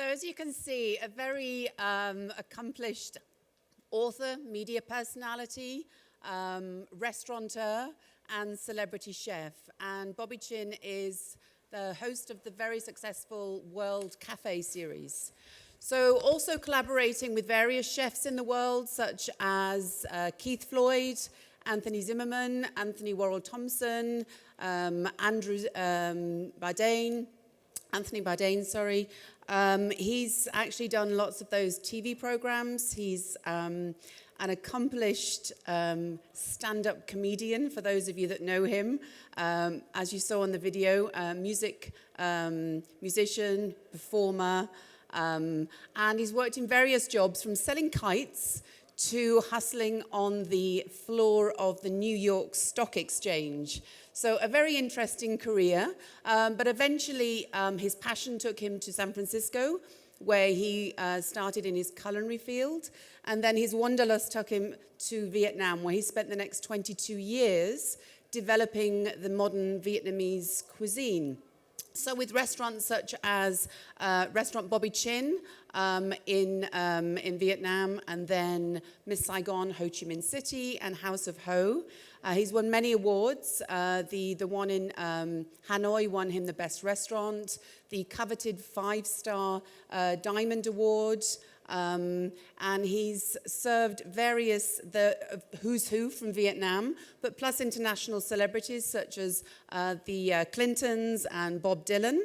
as you can see, a very accomplished author, media personality, restaurateur, and celebrity chef. And Bobby Chinn is the host of the very successful World Cafe series. So also collaborating with various chefs in the world, such as Keith Floyd, Anthony Zimmerman, Anthony Worrell Thompson, Anthony Bourdain, sorry. He's actually done lots of those TV programs. He's an accomplished stand-up comedian, for those of you that know him. As you saw in the video, musician, performer, and he's worked in various jobs, from selling kites to hustling on the floor of the New York Stock Exchange. So a very interesting career, but eventually his passion took him to San Francisco, where he started in his culinary field, and then his wanderlust took him to Vietnam, where he spent the next 22 years developing the modern Vietnamese cuisine. So with restaurants such as Restaurant Bobby Chinn in Vietnam, and then Miss Saigon, Ho Chi Minh City, and House of Ho. He's won many awards. The one in Hanoi won him the best restaurant, the coveted 5-star Diamond Award, and he's served various who's who from Vietnam, but plus international celebrities such as the Clintons and Bob Dylan.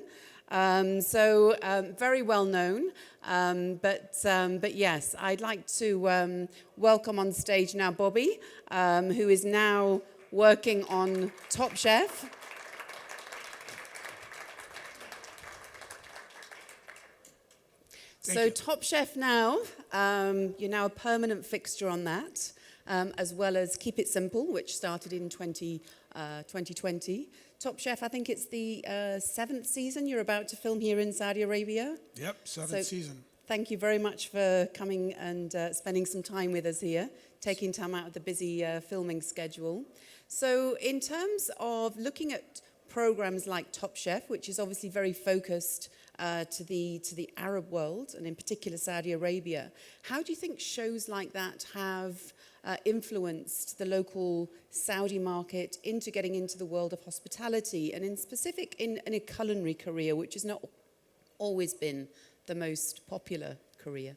So very well known, but yes, I'd like to welcome on stage now Bobby, who is now working on Top Chef. So Top Chef now, you're now a permanent fixture on that, as well as Keep It Simple, which started in 2020. Top Chef, I think it's the 7th season you're about to film here in Saudi Arabia. Yep, 7th season. Thank you very much for coming and spending some time with us here, taking time out of the busy filming schedule. So in terms of looking at programs like Top Chef, which is obviously very focused to the Arab world, and in particular Saudi Arabia, how do you think shows like that have influenced the local Saudi market into getting into the world of hospitality, and in specific in a culinary career, which has not always been the most popular career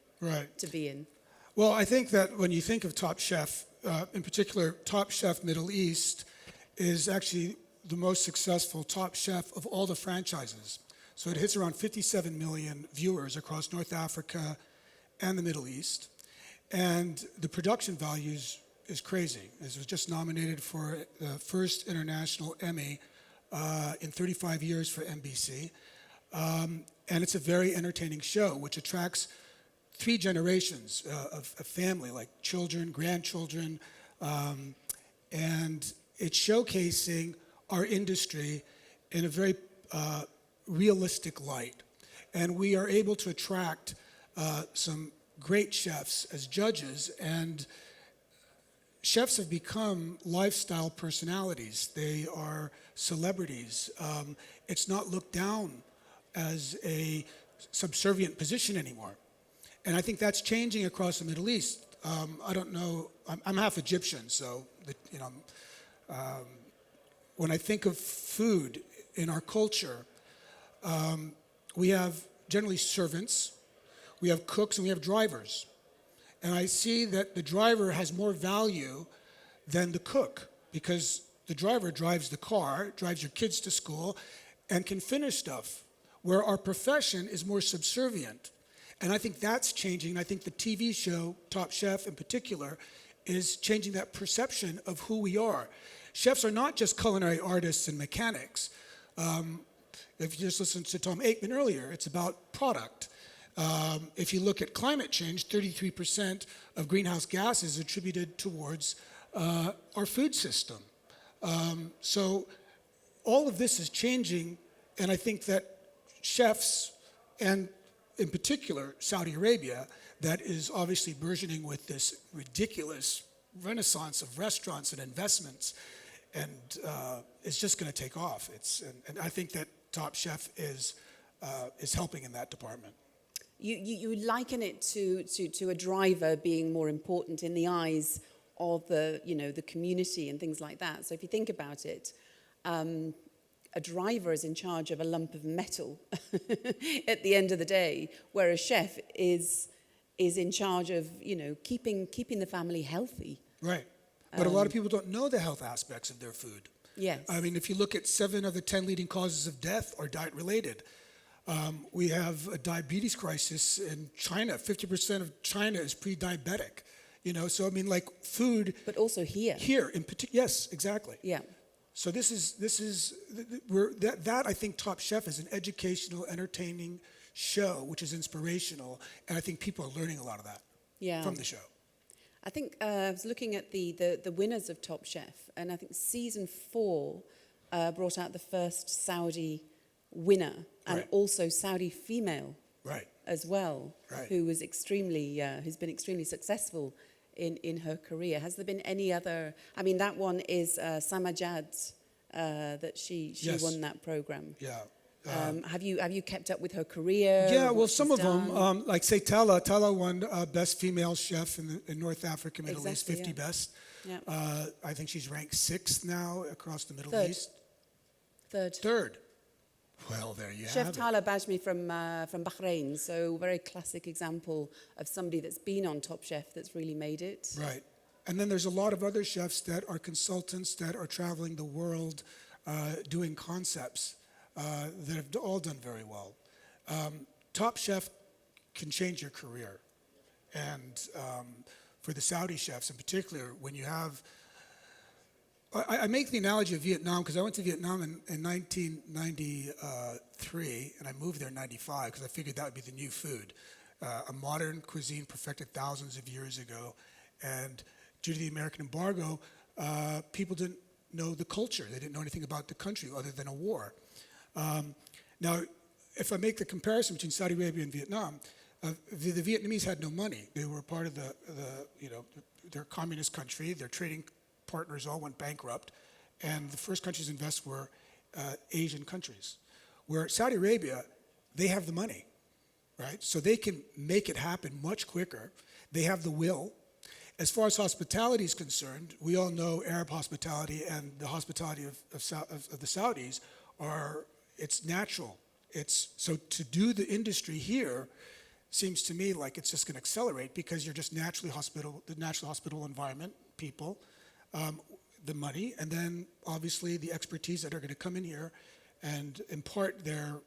to be in? Well, I think that when you think of Top Chef, in particular, Top Chef Middle East is actually the most successful Top Chef of all the franchises. So it hits around 57 million viewers across North Africa and the Middle East. And the production values is crazy. It was just nominated for the first international Emmy in 35 years for NBC. And it's a very entertaining show, which attracts 3 generations of family, like children, grandchildren, and it's showcasing our industry in a very realistic light. And we are able to attract some great chefs as judges, and chefs have become lifestyle personalities. They are celebrities. It's not looked down as a subservient position anymore. And I think that's changing across the Middle East. I don't know, I'm half Egyptian, so when I think of food in our culture, we have generally servants, we have cooks, and we have drivers. And I see that the driver has more value than the cook, because the driver drives the car, drives your kids to school, and can finish stuff, where our profession is more subservient. And I think that's changing. I think the TV show, Top Chef in particular, is changing that perception of who we are. Chefs are not just culinary artists and mechanics. If you just listened to Tom Aikman earlier, it's about product. If you look at climate change, 33% of greenhouse gases attributed towards our food system. So all of this is changing, and I think that chefs, and in particular Saudi Arabia, that is obviously burgeoning with this ridiculous renaissance of restaurants and investments, and it's just going to take off. And I think that Top Chef is helping in that department. you liken it to a driver being more important in the eyes of the community and things like that. So if you think about it, a driver is in charge of a lump of metal at the end of the day, where a chef is in charge of keeping the family healthy. Right. But a lot of people don't know the health aspects of their food. Yes. I mean, if you look at 7 of the 10 leading causes of death are diet-related. We have a diabetes crisis in China. 50% of China is pre-diabetic. So I mean, like food. But also here. Here, in particular, yes, exactly. Yeah. So this is that I think Top Chef is an educational, entertaining show, which is inspirational, and I think people are learning a lot of that from the show. I think I was looking at the winners of Top Chef, and I think season 4 brought out the first Saudi winner, and also Saudi female as well, who was who's been extremely successful in her career. Has there been any other? I mean, that one is Samajad, that she won that program. Yeah. Have you kept up with her career? Yeah, well, some of them, like say Tala won Best Female Chef in North Africa, Middle East, 50 best. Yeah. I think she's ranked 6th now across the Middle East. Third. Well, there you Chef have it. Tala Bajmi from Bahrain, so very classic example of somebody that's been on Top Chef that's really made it. Right. And then there's a lot of other chefs that are consultants that are traveling the world doing concepts that have all done very well. Top Chef can change your career. And for the Saudi chefs in particular, when you have... I make the analogy of Vietnam because I went to Vietnam in 1993, and I moved there in 95 because I figured that would be the new food. A modern cuisine perfected thousands of years ago. And due to the American embargo, people didn't know the culture. They didn't know anything about the country other than a war. Now, if I make the comparison between Saudi Arabia and Vietnam, the Vietnamese had no money. They were part of their communist country. Their trading partners all went bankrupt, and the first countries to invest were Asian countries. Where Saudi Arabia, they have the money, right? So they can make it happen much quicker. They have the will. As far as hospitality is concerned, we all know Arab hospitality and the hospitality of the Saudis it's natural. So to do the industry here seems to me like it's just going to accelerate because you're just the natural hospitable environment, people, the money, and then obviously the expertise that are going to come in here and impart their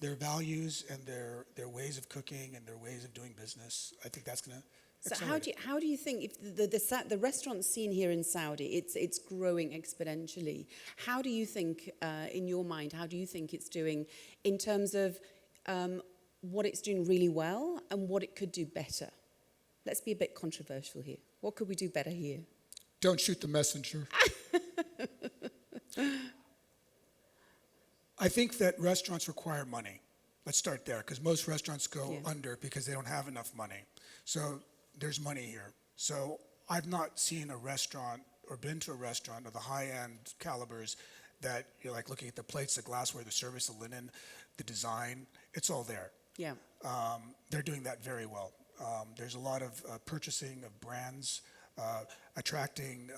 values and their ways of cooking and their ways of doing business. I think that's going to accelerate. So how do you think if the restaurant scene here in Saudi, it's growing exponentially? How do you think, in your mind, how do you think it's doing in terms of what it's doing really well and what it could do better? Let's be a bit controversial here. What could we do better here? Don't shoot the messenger. I think that restaurants require money. Let's start there, because most restaurants go under because they don't have enough money. So there's money here. So I've not seen a restaurant or been to a restaurant of the high-end calibers that you're like looking at the plates, the glassware, the service, the linen, the design. It's all there. Yeah. They're doing that very well. There's a lot of purchasing of brands, attracting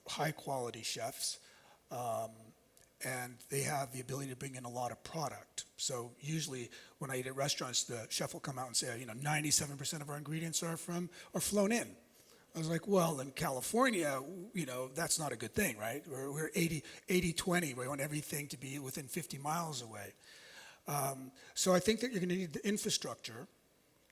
high-quality chefs, and they have the ability to bring in a lot of product. So usually when I eat at restaurants, the chef will come out and say, 97% of our ingredients are flown in. I was like, well, in California, that's not a good thing, right? We're 80-20. We want everything to be within 50 miles away. So I think that you're going to need the infrastructure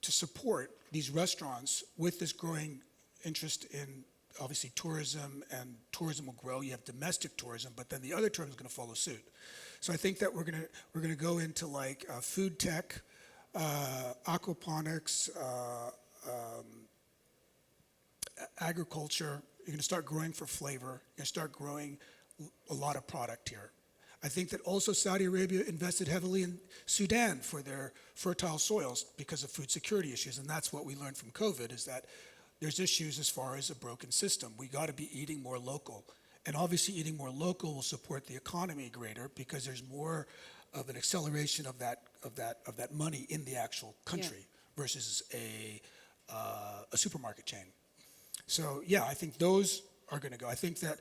to support these restaurants with this growing interest in, obviously, tourism, and tourism will grow. You have domestic tourism, but then the other tourism is going to follow suit. So I think that we're going to go into like food tech, aquaponics, agriculture. You're going to start growing for flavor. You're going to start growing a lot of product here. I think that also Saudi Arabia invested heavily in Sudan for their fertile soils because of food security issues, and that's what we learned from COVID, is that there's issues as far as a broken system. We got to be eating more local. And obviously eating more local will support the economy greater because there's more of an acceleration of that money in the actual country versus a supermarket chain. So yeah, I think those are going to go. I think that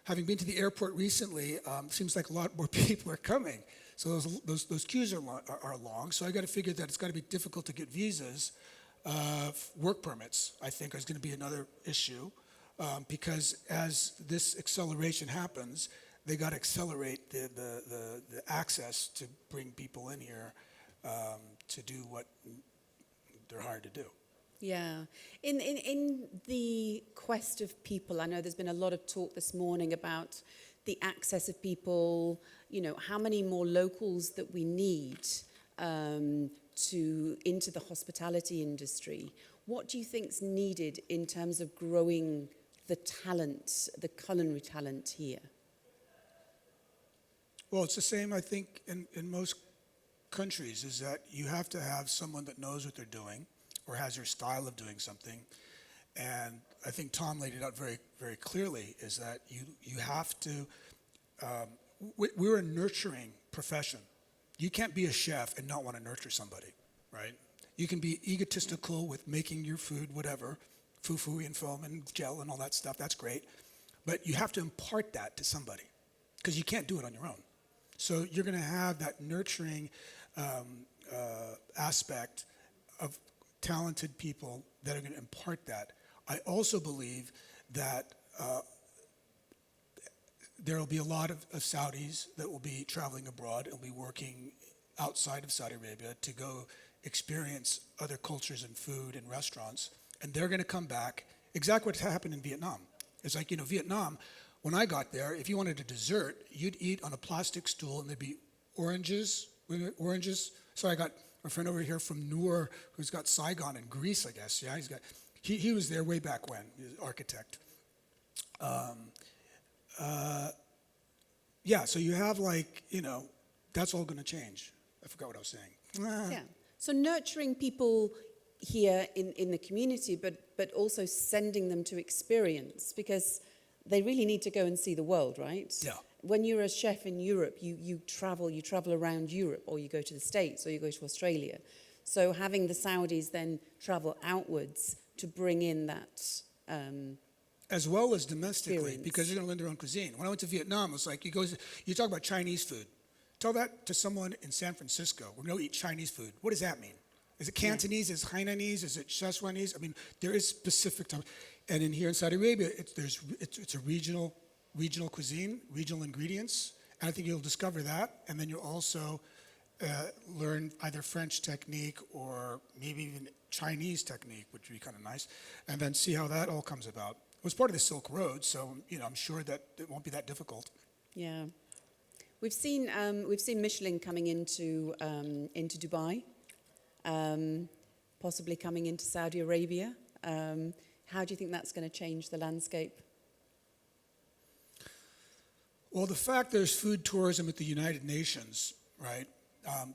having been to the airport recently, seems like a lot more people are coming. So those queues are long. So I got to figure that it's got to be difficult to get visas. Work permits, I think, is going to be another issue, because as this acceleration happens, they got to accelerate the access to bring people in here to do what they're hired to do. Yeah. In the quest of people, I know there's been a lot of talk this morning about the access of people, how many more locals that we need into the hospitality industry. What do you think's needed in terms of growing the talent, the culinary talent here? Well, it's the same, I think, in most countries, is that you have to have someone that knows what they're doing or has their style of doing something. And I think Tom laid it out very, very clearly, is that you have to, we're a nurturing profession. You can't be a chef and not want to nurture somebody, right? You can be egotistical with making your food, whatever, foo-foo and foam and gel and all that stuff, that's great. But you have to impart that to somebody, because you can't do it on your own. So you're going to have that nurturing aspect of talented people that are going to impart that. I also believe that there will be a lot of Saudis that will be traveling abroad and will be working outside of Saudi Arabia to go experience other cultures and food and restaurants. And they're going to come back. Exactly what happened in Vietnam. It's like, Vietnam, when I got there, if you wanted a dessert, you'd eat on a plastic stool and there'd be oranges. So I got a friend over here from Noor who's got Saigon in Greece, I guess. Yeah, he was there way back when. He was an architect. Yeah, so you have that's all going to change. I forgot what I was saying. Yeah. So nurturing people here in the community, but also sending them to experience, because they really need to go and see the world, right? Yeah. When you're a chef in Europe, you travel around Europe, or you go to the States, or you go to Australia. So having the Saudis then travel outwards to bring in that as well as domestically, experience. because they're going to learn their own cuisine. When I went to Vietnam, it was like, you talk about Chinese food. Tell that to someone in San Francisco. We're going to eat Chinese food. What does that mean? Is it Cantonese? Is it Hainanese? Is it Szechuanese? I mean, there is specific time. And here in Saudi Arabia, it's a regional cuisine, regional ingredients. And I think you'll discover that. And then you'll also learn either French technique or maybe even Chinese technique, which would be kind of nice. And then see how that all comes about. It was part of the Silk Road, so I'm sure that it won't be that difficult. Yeah. We've seen Michelin coming into Dubai, possibly coming into Saudi Arabia. How do you think that's going to change the landscape? Well, the fact there's food tourism at the United Nations, right?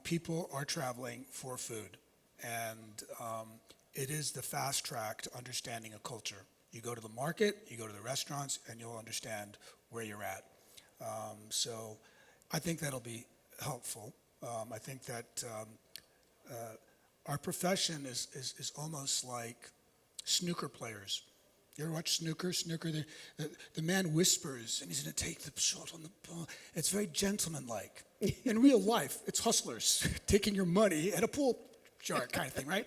People are traveling for food, and it is the fast track to understanding a culture. You go to the market, you go to the restaurants, and you'll understand where you're at. So I think that'll be helpful. I think that our profession is almost like snooker players. You ever watch snooker? The man whispers, and he's going to take the shot on the ball. It's very gentlemanlike. In real life, it's hustlers taking your money at a pool jar kind of thing, right?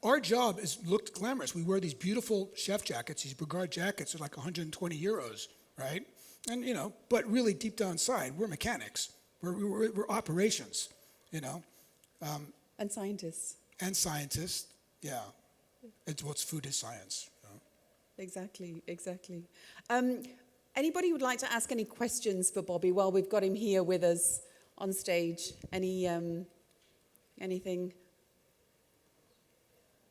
Our job looked glamorous. We wear these beautiful chef jackets, these Brigard jackets are like 120 euros, right? And, but really deep down inside, we're mechanics. We're operations, And scientists. And scientists, yeah. What's food is science. Exactly. Anybody would like to ask any questions for Bobby while we've got him here with us on stage? Anything?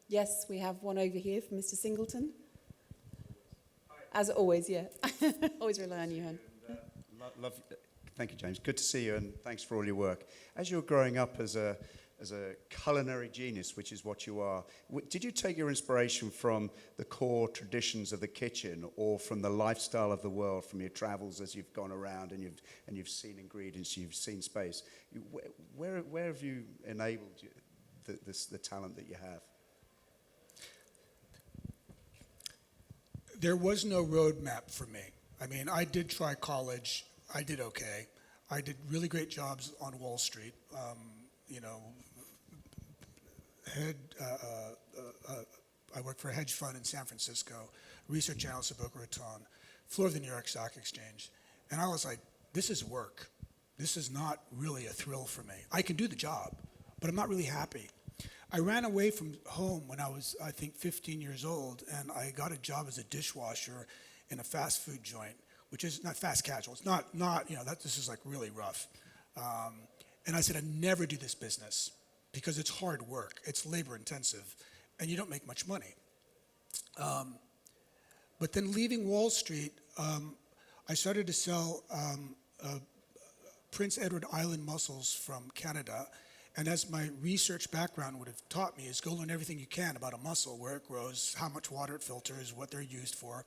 Yes, we have one over here from Mr. Singleton. As always, yeah. Always rely on you, Hen. Thank you, James. Good to see you, and thanks for all your work. As you're growing up as a culinary genius, which is what you are, did you take your inspiration from the core traditions of the kitchen, or from the lifestyle of the world, from your travels as you've gone around and you've seen ingredients, you've seen space? Where have you enabled the talent that you have? There was no roadmap for me. I mean, I did try college. I did okay. I did really great jobs on Wall Street. I worked for a hedge fund in San Francisco, research analyst at Boca Raton, floor of the New York Stock Exchange. And I was like, this is work. This is not really a thrill for me. I can do the job, but I'm not really happy. I ran away from home when I was, I think, 15 years old, and I got a job as a dishwasher in a fast food joint, which is not fast casual. It's not this is like really rough. And I said, I'd never do this business because it's hard work, it's labor intensive, and you don't make much money. But then leaving Wall Street, I started to sell Prince Edward Island mussels from Canada. And as my research background would have taught me, is go learn everything you can about a mussel, where it grows, how much water it filters, what they're used for.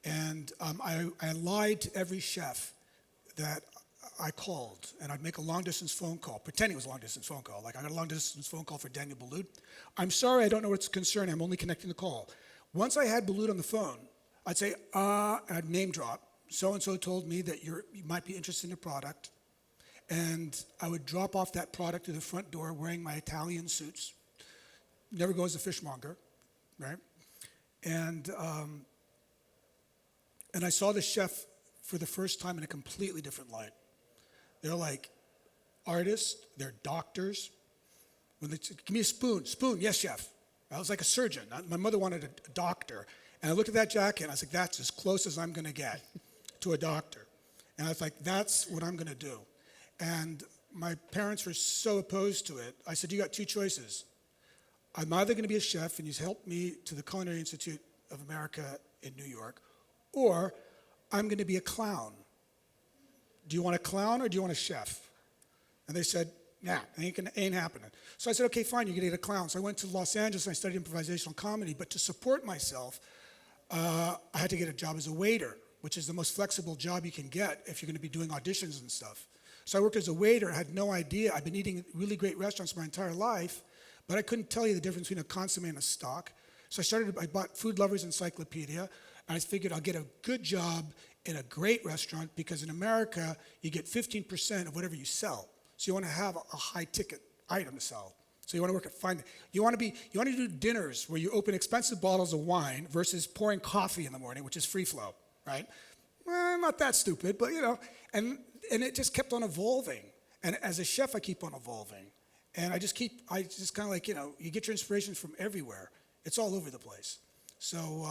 And I lied to every chef that I called, and I'd make a long-distance phone call, pretending it was a long-distance phone call. Like, I got a long-distance phone call for Daniel Boulud. I'm sorry, I don't know what's concerning. I'm only connecting the call. Once I had Boulud on the phone, I'd say, and I'd name drop. So-and-so told me that you might be interested in a product. And I would drop off that product to the front door wearing my Italian suits. Never go as a fishmonger, right? And I saw the chef for the first time in a completely different light. They're like artists, they're doctors. When they say, give me a spoon, yes, chef. I was like a surgeon. My mother wanted a doctor. And I looked at that jacket and I was like, that's as close as I'm gonna get to a doctor. And I was like, that's what I'm gonna do. And my parents were so opposed to it. I said, you got two choices. I'm either going to be a chef, and you help me to the Culinary Institute of America in New York, or I'm going to be a clown. Do you want a clown or do you want a chef? And they said, nah, ain't happening. So I said, okay, fine, you're going to get a clown. So I went to Los Angeles and I studied improvisational comedy, but to support myself, I had to get a job as a waiter, which is the most flexible job you can get if you're going to be doing auditions and stuff. So I worked as a waiter. I had no idea. I've been eating really great restaurants my entire life, but I couldn't tell you the difference between a consomme and a stock. So I bought Food Lover's Encyclopedia, and I figured I'll get a good job in a great restaurant, because in America, you get 15% of whatever you sell. So you want to have a high-ticket item to sell. So you want to work at fine. You want to do dinners where you open expensive bottles of wine versus pouring coffee in the morning, which is free flow, right? Well, not that stupid, but and it just kept on evolving. And as a chef, I keep on evolving. And I just kind of like, you get your inspiration from everywhere. It's all over the place. So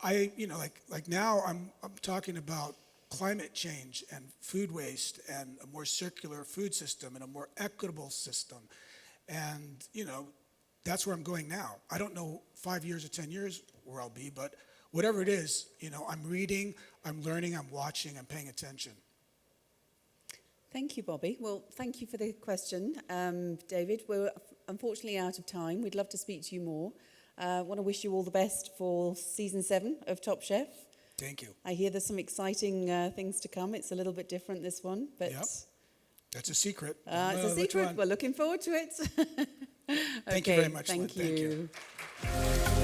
like now I'm talking about climate change and food waste and a more circular food system and a more equitable system. And, that's where I'm going now. I don't know 5 years or 10 years where I'll be, but whatever it is, I'm reading, I'm learning, I'm watching, I'm paying attention. Thank you, Bobby. Well, thank you for the question, David. We're unfortunately out of time. We'd love to speak to you more. I want to wish you all the best for season 7 of Top Chef. Thank you. I hear there's some exciting things to come. It's a little bit different, this one, but yep. That's a secret. It's a secret. We're looking forward to it. Thank you very much. Thank Lynn. you. Thank you.